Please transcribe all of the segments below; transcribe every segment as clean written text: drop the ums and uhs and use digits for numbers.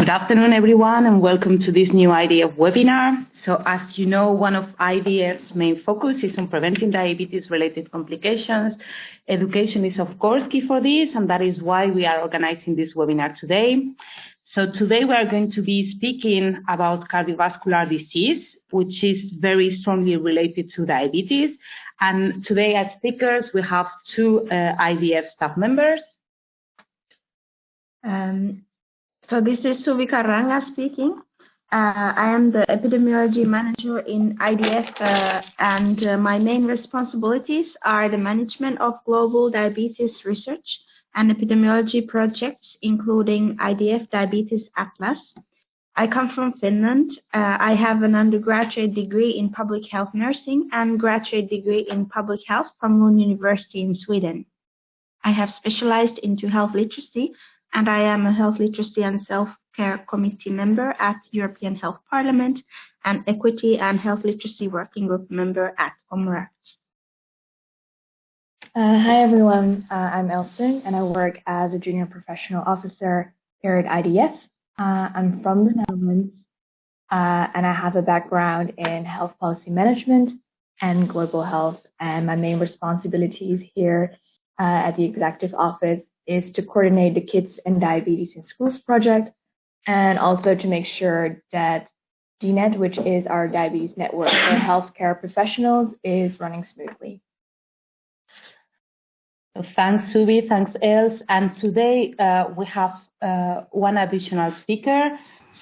Good afternoon, everyone, and welcome to this new IDF webinar. So as you know, one of IDF's main focus is on preventing diabetes-related complications. Education is, of course, key for this, and that is why we are organizing this webinar today. So today we are going to be speaking about cardiovascular disease, which is very strongly related to diabetes. And today as speakers, we have two IDF staff members. So this is Suvika Ranga speaking. I am the epidemiology manager in IDF, and my main responsibilities are the management of global diabetes research and epidemiology projects, including IDF Diabetes Atlas. I come from Finland. I have an undergraduate degree in public health nursing and graduate degree in public health from Lund University in Sweden. I have specialized into health literacy, and I am a health literacy and self-care committee member at European Health Parliament and equity and health literacy working group member at OMRACT. Hi everyone, I'm Elson and I work as a junior professional officer here at IDF. I'm from the Netherlands and I have a background in health policy management and global health, and my main responsibilities here at the executive office is to coordinate the Kids and Diabetes in Schools project, and also to make sure that DNET, which is our diabetes network for healthcare professionals, is running smoothly. So thanks, Subi, thanks, Els. And today we have one additional speaker.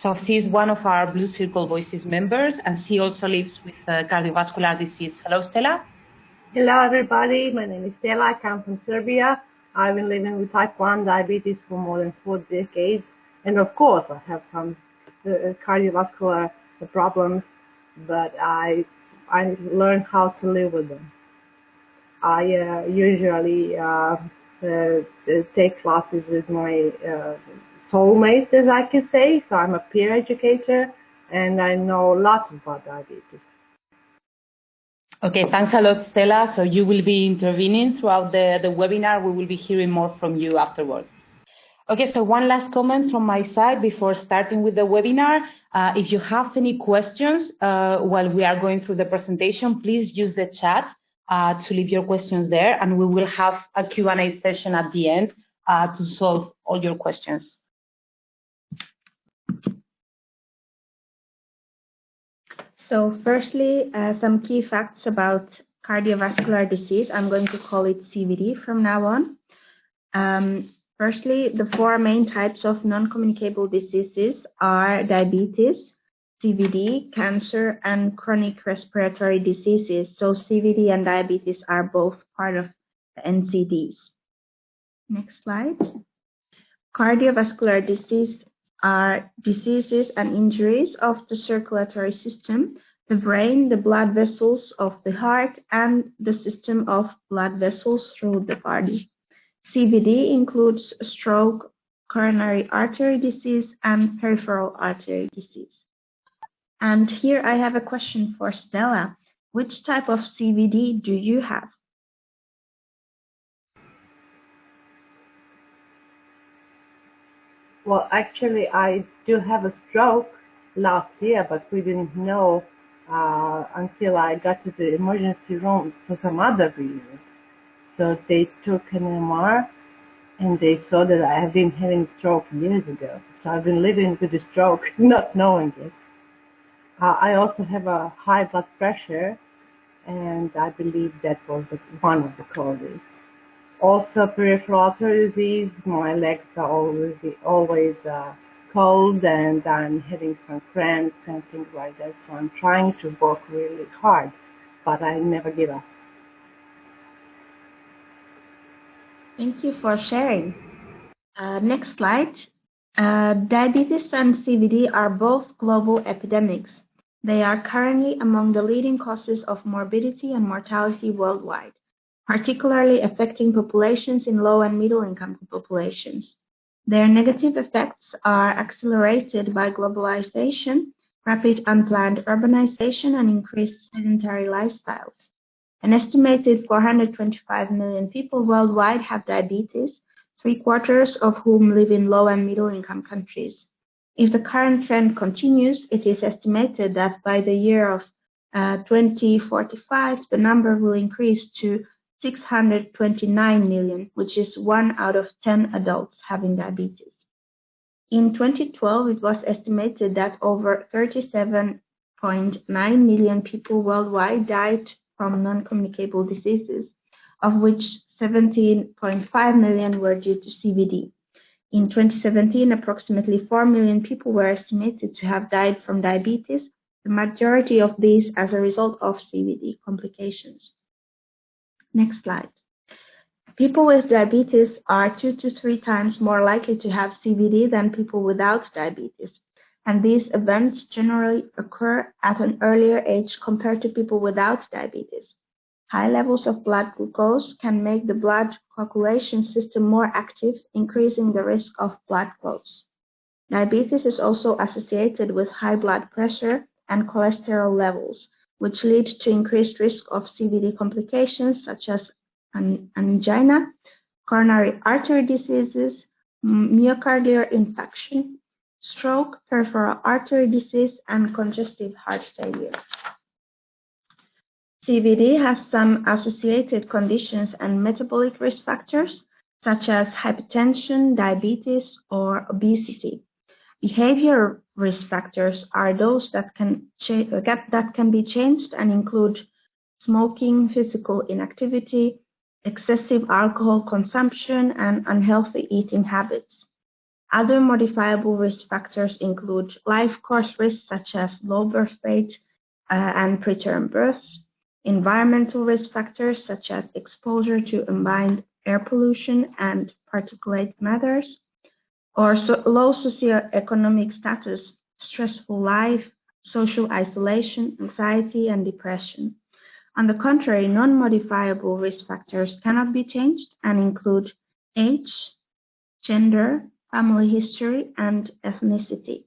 So she's one of our Blue Circle Voices members, and she also lives with cardiovascular disease. Hello, Stella. Hello, everybody. My name is Stella. I come from Serbia. I've been living with type 1 diabetes for more than 4 decades. And of course, I have some cardiovascular problems, but I learned how to live with them. I usually take classes with my soulmates, as I can say. So I'm a peer educator, and I know lots about diabetes. Okay, thanks a lot, Stella. So you will be intervening throughout the webinar. We will be hearing more from you afterwards. Okay, so one last comment from my side before starting with the webinar. If you have any questions while we are going through the presentation, please use the chat to leave your questions there, and we will have a Q&A session at the end to solve all your questions. So firstly, some key facts about cardiovascular disease. I'm going to call it CVD from now on. Firstly, the 4 main types of non-communicable diseases are diabetes, CVD, cancer, and chronic respiratory diseases. So CVD and diabetes are both part of the NCDs. Next slide. Cardiovascular disease are diseases and injuries of the circulatory system, the brain, the blood vessels of the heart, and the system of blood vessels through the body. CVD includes stroke, coronary artery disease, and peripheral artery disease. And here I have a question for Stella. Which type of CVD do you have? Well, actually, I do have a stroke last year, but we didn't know until I got to the emergency room for some other reason. So they took an MR, and they saw that I have been having a stroke years ago. So I've been living with the stroke, not knowing it. I also have a high blood pressure, and I believe that was one of the causes. Also, peripheral artery disease. My legs are always cold, and I'm having some cramps and things like that. So I'm trying to work really hard, but I never give up. Thank you for sharing. Next slide. Diabetes and CVD are both global epidemics. They are currently among the leading causes of morbidity and mortality worldwide, particularly affecting populations in low and middle income populations. Their negative effects are accelerated by globalization, rapid unplanned urbanization, and increased sedentary lifestyles. An estimated 425 million people worldwide have diabetes, 3/4 of whom live in low and middle income countries. If the current trend continues, it is estimated that by the year of 2045, the number will increase to 629 million, which is 1 out of 10 adults having diabetes. In 2012, it was estimated that over 37.9 million people worldwide died from non-communicable diseases, of which 17.5 million were due to CVD. In 2017, approximately 4 million people were estimated to have died from diabetes, the majority of these as a result of CVD complications. Next slide. People with diabetes are 2 to 3 times more likely to have CVD than people without diabetes, and these events generally occur at an earlier age compared to people without diabetes. High levels of blood glucose can make the blood coagulation system more active, increasing the risk of blood clots. Diabetes is also associated with high blood pressure and cholesterol levels, which lead to increased risk of CVD complications such as angina, coronary artery diseases, myocardial infarction, stroke, peripheral artery disease, and congestive heart failure. CVD has some associated conditions and metabolic risk factors, such as hypertension, diabetes, or obesity. Behavior risk factors are those that can be changed and include smoking, physical inactivity, excessive alcohol consumption, and unhealthy eating habits. Other modifiable risk factors include life course risks such as low birth weight and preterm births, environmental risk factors such as exposure to ambient air pollution and particulate matters, or low socioeconomic status, stressful life, social isolation, anxiety, and depression. On the contrary, non-modifiable risk factors cannot be changed and include age, gender, family history, and ethnicity.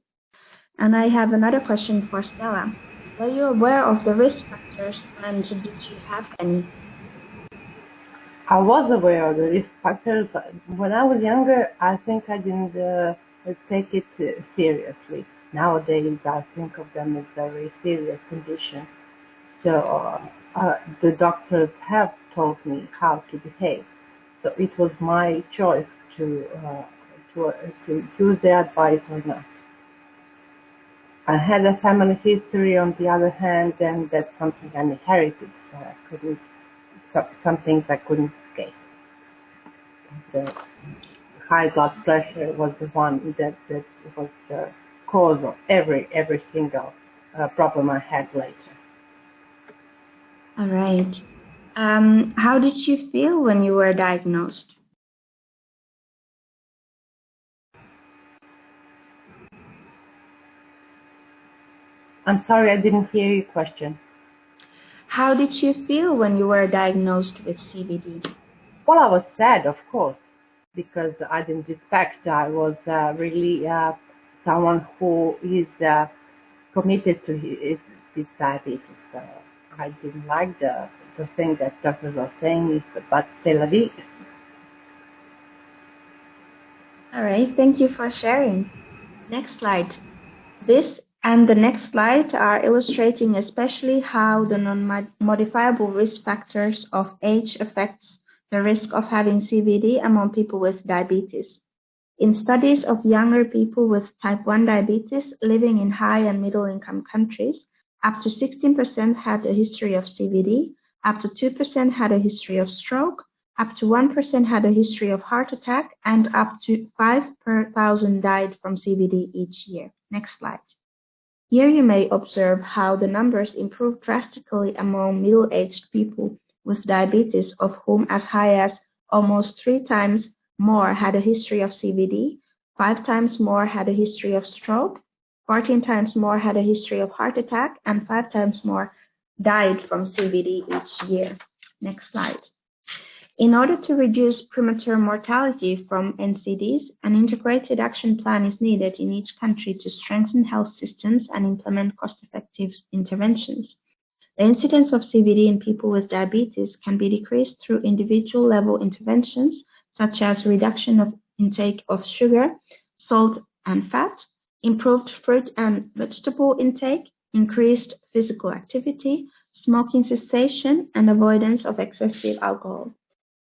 And I have another question for Stella. Were you aware of the risk factors and did you have any? I was aware of the risk factors, but when I was younger, I think I didn't take it seriously. Nowadays, I think of them as a very serious condition. So the doctors have told me how to behave. So it was my choice to use their advice or not. I had a family history, on the other hand, and that's something I inherited. So some things I couldn't escape. The high blood pressure was the one that was the cause of every single problem I had later. All right. How did you feel when you were diagnosed? I'm sorry, I didn't hear your question. How did you feel when you were diagnosed with CVD? Well, I was sad, of course, because I didn't expect. I was really someone who is committed to his diabetes. I didn't like the thing that doctors are saying, but c'est la vie. All right, thank you for sharing. Next slide. This and the next slide are illustrating especially how the non-modifiable risk factors of age affects the risk of having CVD among people with diabetes. In studies of younger people with type 1 diabetes living in high and middle income countries, up to 16% had a history of CVD, up to 2% had a history of stroke, up to 1% had a history of heart attack, and up to 5 per 1,000 died from CVD each year. Next slide. Here you may observe how the numbers improved drastically among middle-aged people with diabetes, of whom as high as almost 3 times more had a history of CVD, 5 times more had a history of stroke, 14 times more had a history of heart attack, and 5 times more died from CVD each year. Next slide. In order to reduce premature mortality from NCDs, an integrated action plan is needed in each country to strengthen health systems and implement cost-effective interventions. The incidence of CVD in people with diabetes can be decreased through individual-level interventions, such as reduction of intake of sugar, salt, and fat, improved fruit and vegetable intake, increased physical activity, smoking cessation, and avoidance of excessive alcohol.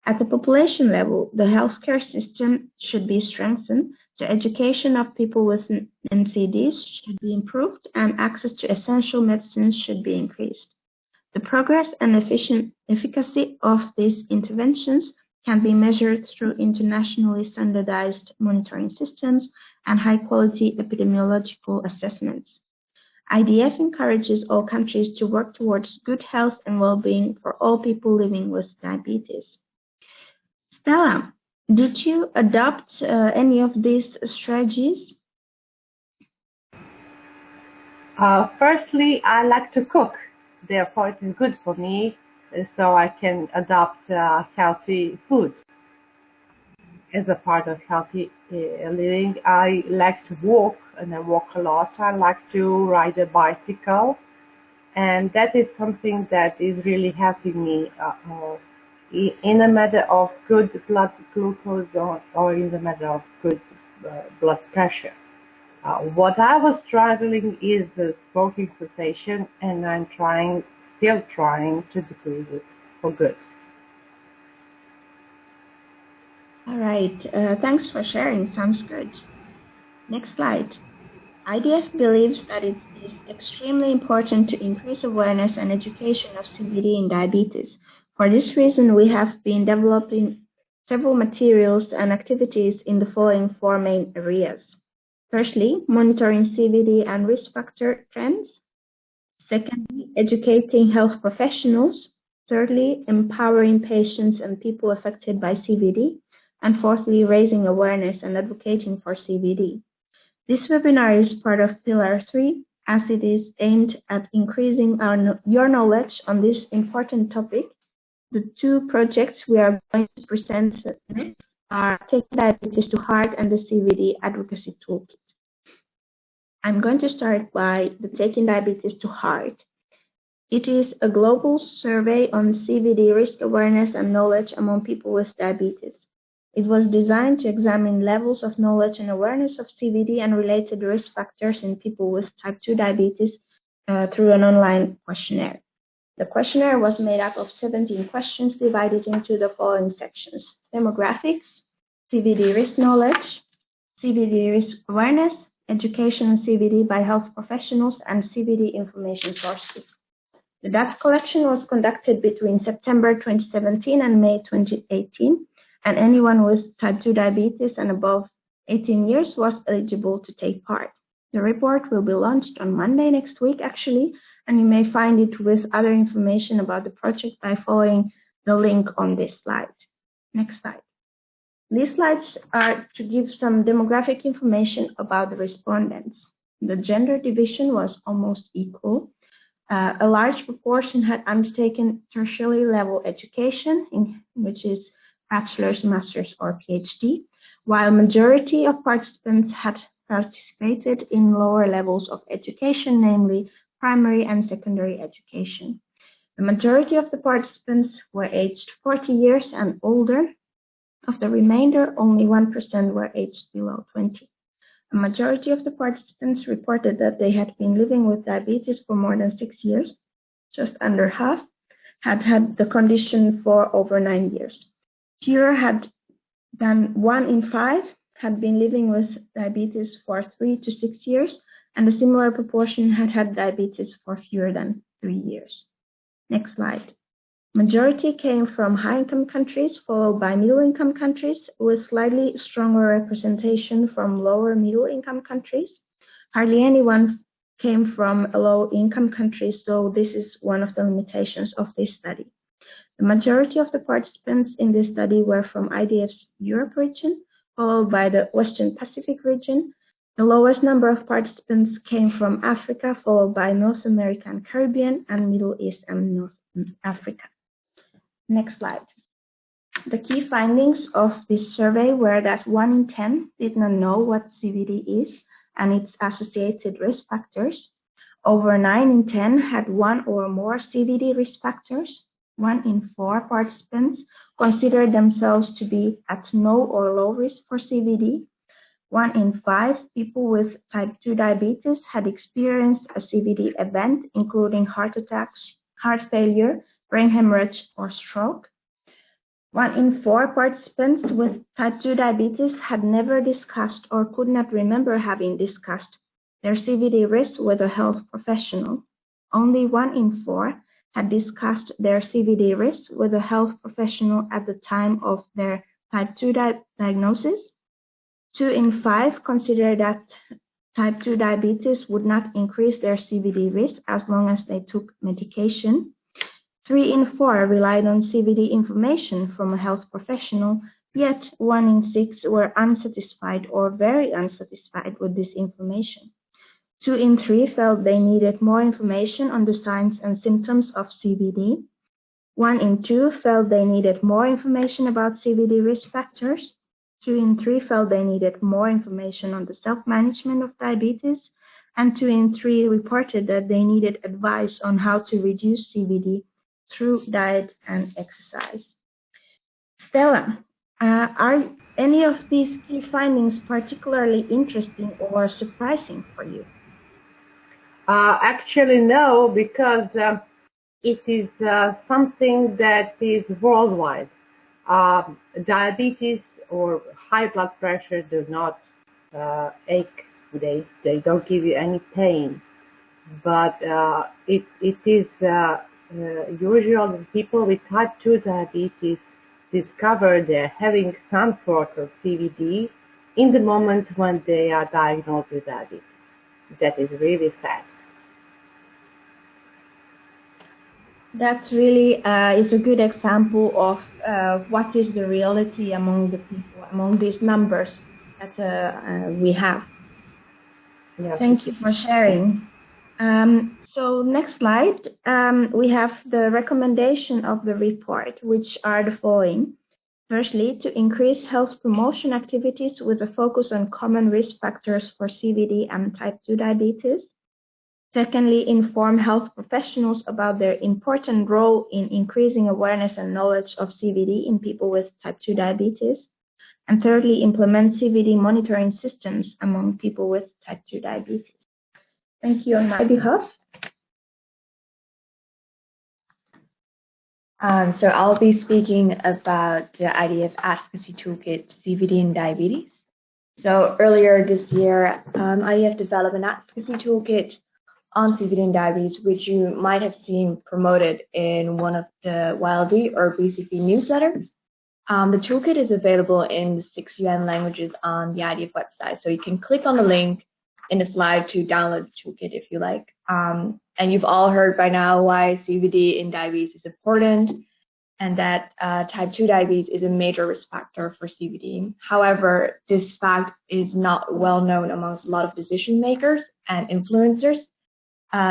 At the population level, the healthcare system should be strengthened, the education of people with NCDs should be improved, and access to essential medicines should be increased. The progress and efficacy of these interventions can be measured through internationally standardized monitoring systems and high-quality epidemiological assessments. IDF encourages all countries to work towards good health and well-being for all people living with diabetes. Stella, did you adopt any of these strategies? Firstly, I like to cook. Therefore, it is good for me, so I can adopt healthy food as a part of healthy living. I like to walk, and I walk a lot. I like to ride a bicycle, and that is something that is really helping me in a matter of good blood glucose or in the matter of good blood pressure. What I was struggling is the smoking cessation, and I'm still trying to decrease it for good. All right, thanks for sharing. Sounds good. Next slide. IDF believes that it is extremely important to increase awareness and education of CVD in diabetes. For this reason, we have been developing several materials and activities in the following four main areas. Firstly, monitoring CVD and risk factor trends. Secondly, educating health professionals. Thirdly, empowering patients and people affected by CVD. And fourthly, raising awareness and advocating for CVD. This webinar is part of Pillar 3, as it is aimed at increasing your knowledge on this important topic. The two projects we are going to present next are Taking Diabetes to Heart and the CVD Advocacy Toolkit. I'm going to start by the Taking Diabetes to Heart. It is a global survey on CVD risk awareness and knowledge among people with diabetes. It was designed to examine levels of knowledge and awareness of CVD and related risk factors in people with type 2 diabetes through an online questionnaire. The questionnaire was made up of 17 questions divided into the following sections: demographics, CVD risk knowledge, CVD risk awareness, education on CVD by health professionals, and CVD information sources. The data collection was conducted between September 2017 and May 2018, and anyone with type 2 diabetes and above 18 years was eligible to take part. The report will be launched on Monday next week, actually, and you may find it with other information about the project by following the link on this slide. Next slide. These slides are to give some demographic information about the respondents. The gender division was almost equal. A large proportion had undertaken tertiary level education, which is bachelor's, master's, or PhD, while majority of participants had participated in lower levels of education, namely primary and secondary education. The majority of the participants were aged 40 years and older. Of the remainder, only 1% were aged below 20. A majority of the participants reported that they had been living with diabetes for more than 6 years. Just under half had had the condition for over 9 years. Fewer than 1 in 5 had been living with diabetes for 3 to 6 years, and a similar proportion had had diabetes for fewer than 3 years. Next slide. Majority came from high-income countries, followed by middle-income countries, with slightly stronger representation from lower middle-income countries. Hardly anyone came from low-income countries, so this is one of the limitations of this study. The majority of the participants in this study were from IDF's Europe region, followed by the Western Pacific region. The lowest number of participants came from Africa, followed by North America and Caribbean, and Middle East and North Africa. Next slide. The key findings of this survey were that 1 in 10 did not know what CVD is and its associated risk factors. Over 9 in 10 had 1 or more CVD risk factors. 1 in 4 participants considered themselves to be at no or low risk for CVD. 1 in 5 people with type 2 diabetes had experienced a CVD event, including heart attacks, heart failure, brain hemorrhage, or stroke. 1 in 4 participants with type 2 diabetes had never discussed or could not remember having discussed their CVD risk with a health professional. Only 1 in 4 had discussed their CVD risk with a health professional at the time of their type 2 diagnosis. 2 in 5 considered that type 2 diabetes would not increase their CVD risk as long as they took medication. 3 in 4 relied on CVD information from a health professional, yet 1 in 6 were unsatisfied or very unsatisfied with this information. 2 in 3 felt they needed more information on the signs and symptoms of CVD. 1 in 2 felt they needed more information about CVD risk factors. 2 in 3 felt they needed more information on the self-management of diabetes. And 2 in 3 reported that they needed advice on how to reduce CVD through diet and exercise. Stella, are any of these key findings particularly interesting or surprising for you? Actually, no, because it is something that is worldwide. Diabetes or high blood pressure do not ache. They don't give you any pain. But it is usual people with type 2 diabetes discover they're having some sort of CVD in the moment when they are diagnosed with diabetes. That is really sad. That really is a good example of what is the reality among the people, among these numbers that we have. Yes. Thank you for sharing. So next slide, we have the recommendation of the report, which are the following. Firstly, to increase health promotion activities with a focus on common risk factors for CVD and type 2 diabetes. Secondly, inform health professionals about their important role in increasing awareness and knowledge of CVD in people with type 2 diabetes. And thirdly, implement CVD monitoring systems among people with type 2 diabetes. Thank you on my behalf. So I'll be speaking about the IDF Advocacy Toolkit, CVD and Diabetes. So earlier this year, IDF developed an advocacy toolkit on CVD and diabetes, which you might have seen promoted in one of the YLD or BCP newsletters. The toolkit is available in the 6 UN languages on the IDF website, so you can click on the link in the slide to download the toolkit if you like. And you've all heard by now why CVD in diabetes is important, and that type 2 diabetes is a major risk factor for CVD. However, this fact is not well known amongst a lot of decision makers and influencers.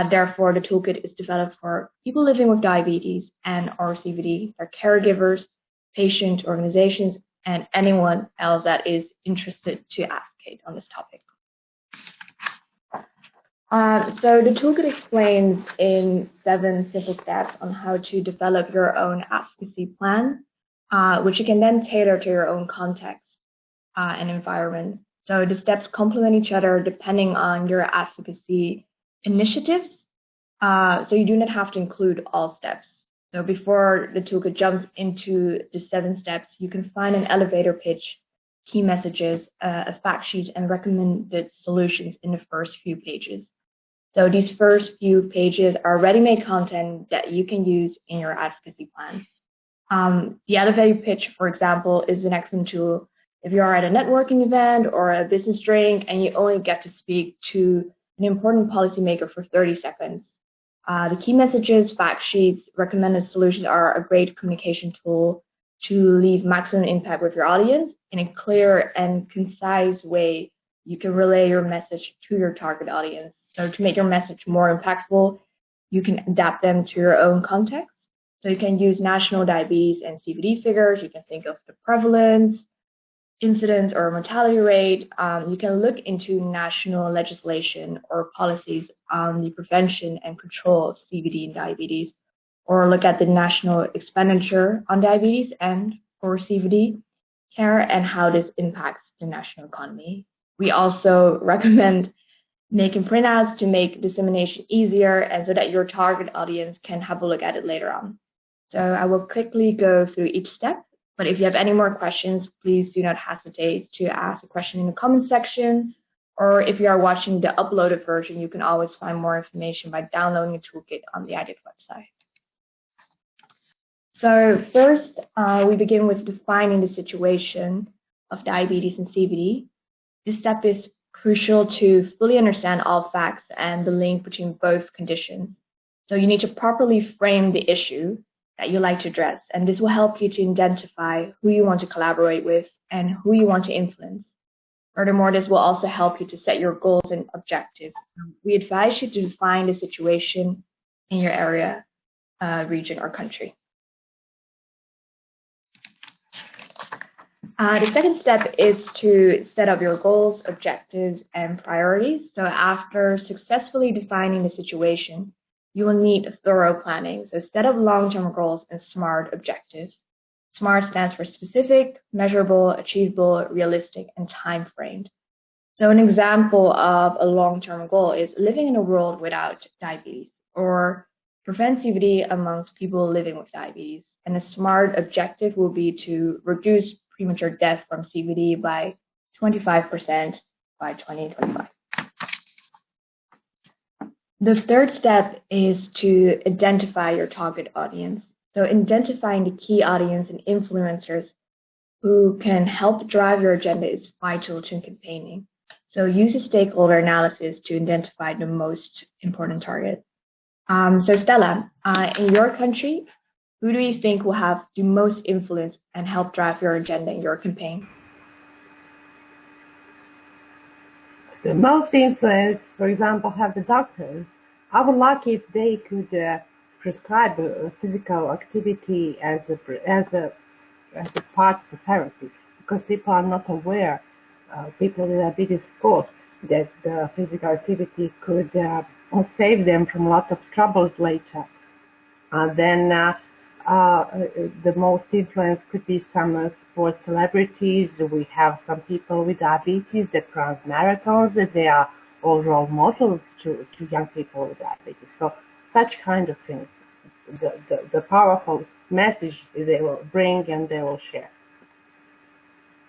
Therefore, the toolkit is developed for people living with diabetes and or CVD, their caregivers, patient organizations, and anyone else that is interested to advocate on this topic. So the toolkit explains in 7 simple steps on how to develop your own advocacy plan, which you can then tailor to your own context and environment. So the steps complement each other depending on your advocacy initiatives, so you do not have to include all steps. So before the toolkit jumps into the 7 steps, you can find an elevator pitch, key messages, a fact sheet, and recommended solutions in the first few pages. So these first few pages are ready-made content that you can use in your advocacy plan. The elevator pitch, for example, is an excellent tool if you are at a networking event or a business drink and you only get to speak to an important policymaker for 30 seconds. The key messages, fact sheets, recommended solutions are a great communication tool to leave maximum impact with your audience. In a clear and concise way, you can relay your message to your target audience. So to make your message more impactful, you can adapt them to your own context. So you can use national diabetes and CVD figures. You can think of the prevalence, incidence or mortality rate. You can look into national legislation or policies on the prevention and control of CVD and diabetes, or look at the national expenditure on diabetes and or CVD care and how this impacts the national economy. We also recommend making printouts to make dissemination easier and so that your target audience can have a look at it later on. So I will quickly go through each step, but if you have any more questions, please do not hesitate to ask a question in the comment section, or if you are watching the uploaded version, you can always find more information by downloading the toolkit on the IDF website. So first, we begin with defining the situation of diabetes and CVD. This step is crucial to fully understand all facts and the link between both conditions. So you need to properly frame the issue that you like to address, and this will help you to identify who you want to collaborate with and who you want to influence. Furthermore, this will also help you to set your goals and objectives. We advise you to define the situation in your area, region, or country. The second step is to set up your goals, objectives, and priorities. So after successfully defining the situation, you will need thorough planning. So set up long-term goals and SMART objectives. SMART stands for specific, measurable, achievable, realistic, and time-framed. So an example of a long-term goal is living in a world without diabetes, or prevent CVD amongst people living with diabetes. And a SMART objective will be to reduce premature death from CVD by 25% by 2025. The third step is to identify your target audience. So identifying the key audience and influencers who can help drive your agenda is vital to campaigning. So use a stakeholder analysis to identify the most important target. So Stella, in your country, who do you think will have the most influence and help drive your agenda in your campaign? The most influence, for example, have the doctors. I would like if they could prescribe physical activity as a part of the therapy, because people are not aware, people with diabetes, of course, that the physical activity could save them from a lot of troubles later. Then the most influence could be some sports celebrities. We have some people with diabetes that run marathons, that they are all role models to young people with diabetes. So such kind of things, the powerful message they will bring and they will share.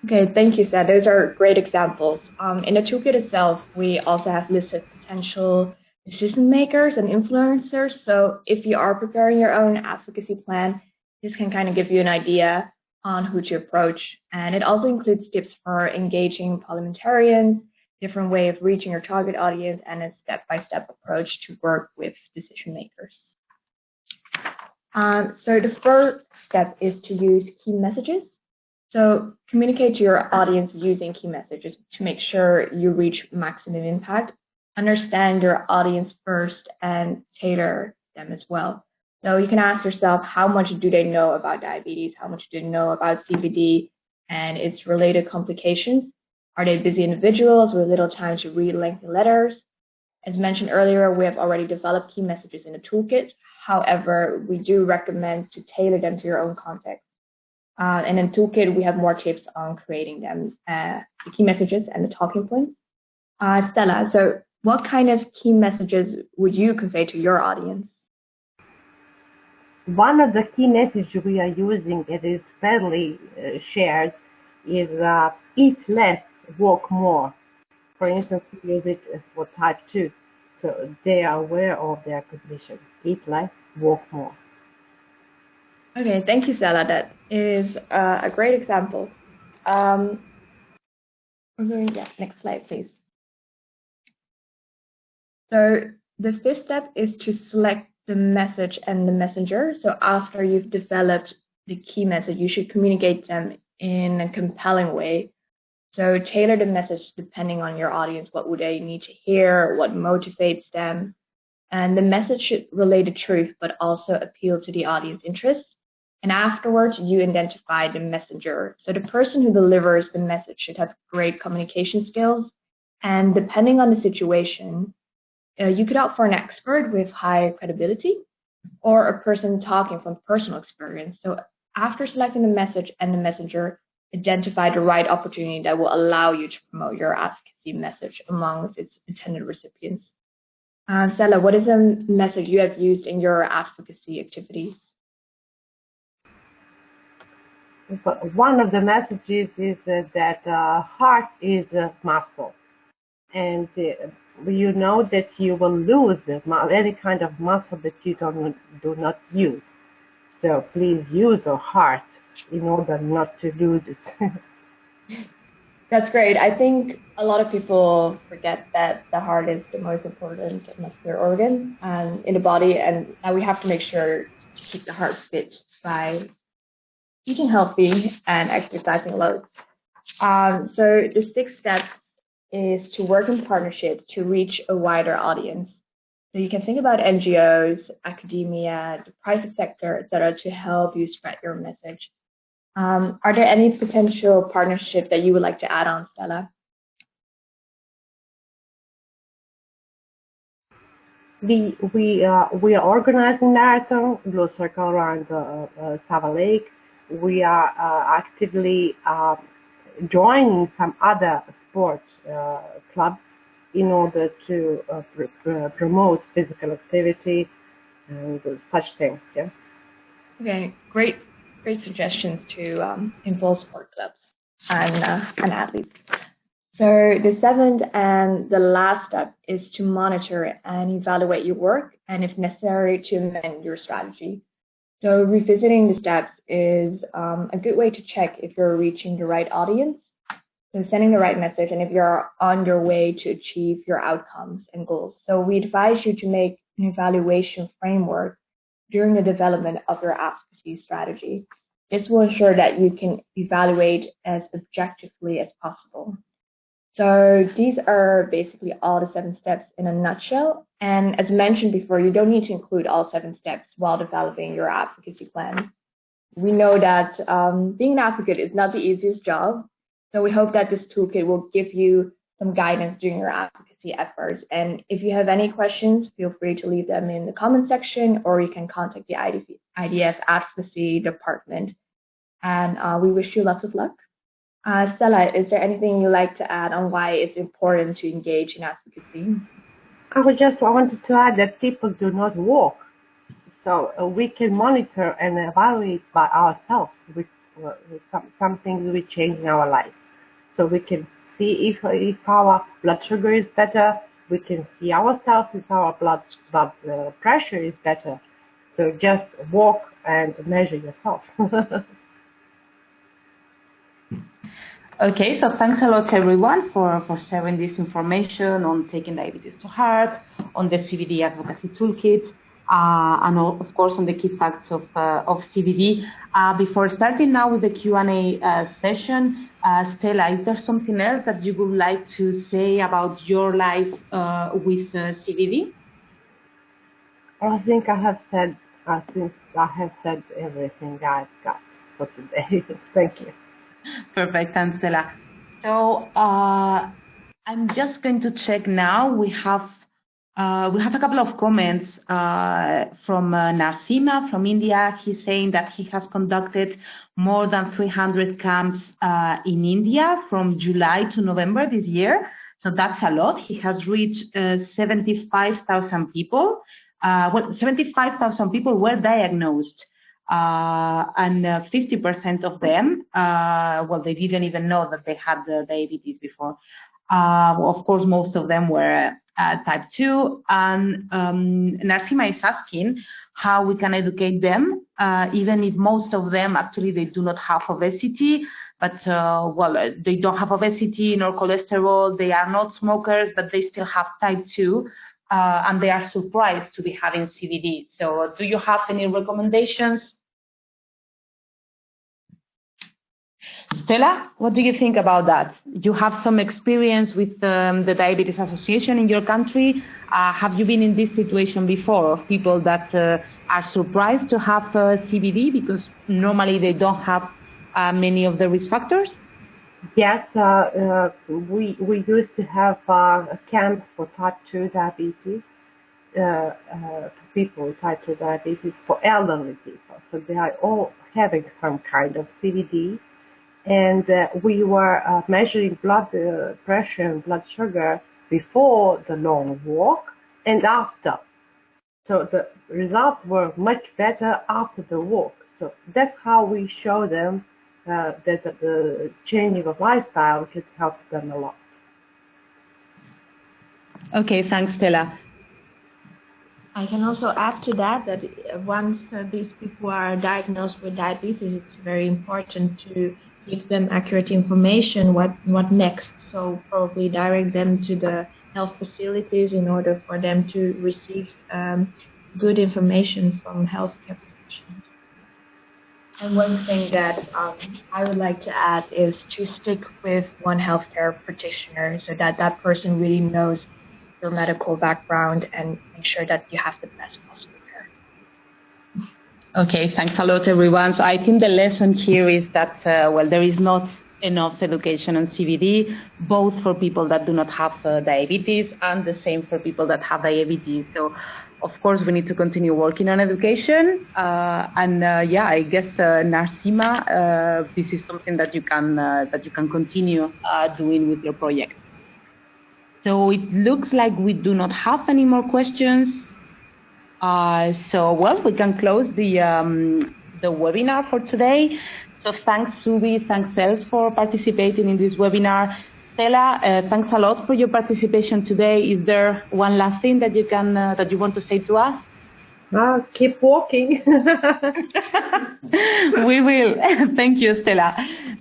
Okay, thank you, Seth. Those are great examples. In the toolkit itself, we also have listed potential decision makers and influencers. So if you are preparing your own advocacy plan, this can kind of give you an idea on who to approach. And it also includes tips for engaging parliamentarians, different way of reaching your target audience, and a step-by-step approach to work with decision makers. So the first step is to use key messages. So communicate to your audience using key messages to make sure you reach maximum impact. Understand your audience first and tailor them as well. So you can ask yourself, how much do they know about diabetes? How much do they know about CVD and its related complications? Are they busy individuals with little time to read lengthy letters? As mentioned earlier, we have already developed key messages in the toolkit. However, we do recommend to tailor them to your own context. And in toolkit, we have more tips on creating them, the key messages and the talking points. Stella, so what kind of key messages would you convey to your audience? One of the key messages we are using, it is fairly shared, is eat less, walk more. For instance, we use it for type 2. So they are aware of their condition. Eat less, walk more. Okay, thank you, Stella. That is a great example. Next slide, please. So the fifth step is to select the message and the messenger. So after you've developed the key message, you should communicate them in a compelling way. So tailor the message depending on your audience. What would they need to hear? What motivates them? And the message should relate the truth, but also appeal to the audience interests. And afterwards, you identify the messenger. So the person who delivers the message should have great communication skills. And depending on the situation, you could opt for an expert with high credibility or a person talking from personal experience. So after selecting the message and the messenger, identify the right opportunity that will allow you to promote your advocacy. advocacy message amongst its intended recipients. Stella, what is a message you have used in your advocacy activities? One of the messages is that heart is a muscle, and you know that you will lose any kind of muscle that you do not use. So please use your heart in order not to lose it. That's great. I think a lot of people forget that the heart is the most important muscular organ in the body, and we have to make sure to keep the heart fit by eating healthy and exercising loads. So the 6th step is to work in partnership to reach a wider audience. So you can think about NGOs, academia, the private sector, etc., to help you spread your message. Are there any potential partnerships that you would like to add on, Stella? We are organizing marathon, Blue Circle around Sava Lake. We are actively joining some other sports clubs in order to promote physical activity and such things. Yeah. Okay, great suggestions to involve sport clubs and athletes. So the 7th and the last step is to monitor and evaluate your work, and if necessary, to amend your strategy. So revisiting the steps is a good way to check if you're reaching the right audience, so sending the right message, and if you're on your way to achieve your outcomes and goals. So we advise you to make an evaluation framework during the development of your advocacy strategy. This will ensure that you can evaluate as objectively as possible. So these are basically all the 7 steps in a nutshell. And as mentioned before, you don't need to include all 7 steps while developing your advocacy plan. We know that being an advocate is not the easiest job. So we hope that this toolkit will give you some guidance during your advocacy efforts. And if you have any questions, feel free to leave them in the comment section, or you can contact the IDF Advocacy Department. And we wish you lots of luck. Stella, is there anything you'd like to add on why it's important to engage in advocacy? I wanted to add that people do not walk, so we can monitor and evaluate by ourselves with some things we change in our life. So we can see if our blood sugar is better. We can see ourselves if our blood pressure is better. So just walk and measure yourself. Okay, so thanks a lot everyone for sharing this information on taking diabetes to heart, on the CVD advocacy toolkit, and of course on the key facts of CVD. Before starting now with the Q&A session, Stella, is there something else that you would like to say about your life with CVD? I think I have said everything I've got for today. Thank you. Perfect, thanks, Stella. So I'm just going to check now. We have a couple of comments from Narsima from India. He's saying that he has conducted more than 300 camps in India from July to November this year. So that's a lot. He has reached 75,000 people. 75,000 people were diagnosed. And 50% of them, they didn't even know that they had the diabetes before. Of course, most of them were type 2. And Narsima is asking how we can educate them, even if most of them actually they do not have obesity, but they don't have obesity nor cholesterol. They are not smokers, but they still have type 2. And they are surprised to be having CVD. So do you have any recommendations? Stella, what do you think about that? You have some experience with the Diabetes Association in your country. Have you been in this situation before of people that are surprised to have CVD because normally they don't have many of the risk factors? Yes, we used to have a camp for type 2 diabetes, people with type 2 diabetes, for elderly people. So they are all having some kind of CVD. and we were measuring blood pressure and blood sugar before the long walk and after. So the results were much better after the walk. So that's how we show them that the changing of lifestyle has helped them a lot. Okay, thanks, Stella. I can also add to that once these people are diagnosed with diabetes, it's very important to give them accurate information, what next. So probably direct them to the health facilities in order for them to receive good information from healthcare professionals. And one thing that I would like to add is to stick with one healthcare practitioner so that that person really knows your medical background and make sure that you have the best possible care. Okay, thanks a lot, everyone. So I think the lesson here is that, well, there is not enough education on CVD, both for people that do not have diabetes and the same for people that have diabetes. So, of course, we need to continue working on education. Yeah, I guess, Narsima, this is something that you can continue doing with your project. So it looks like we do not have any more questions. So, well, we can close the webinar for today. So thanks, Subi, thanks, Els, for participating in this webinar. Stella, thanks a lot for your participation today. Is there one last thing that you want to say to us? Keep walking. We will. Thank you, Stella.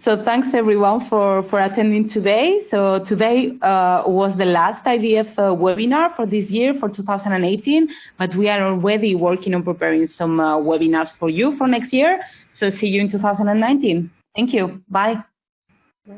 So thanks everyone for attending today. So today was the last IDF webinar for this year, for 2018, but we are already working on preparing some webinars for you for next year. So see you in 2019. Thank you. Bye. Bye.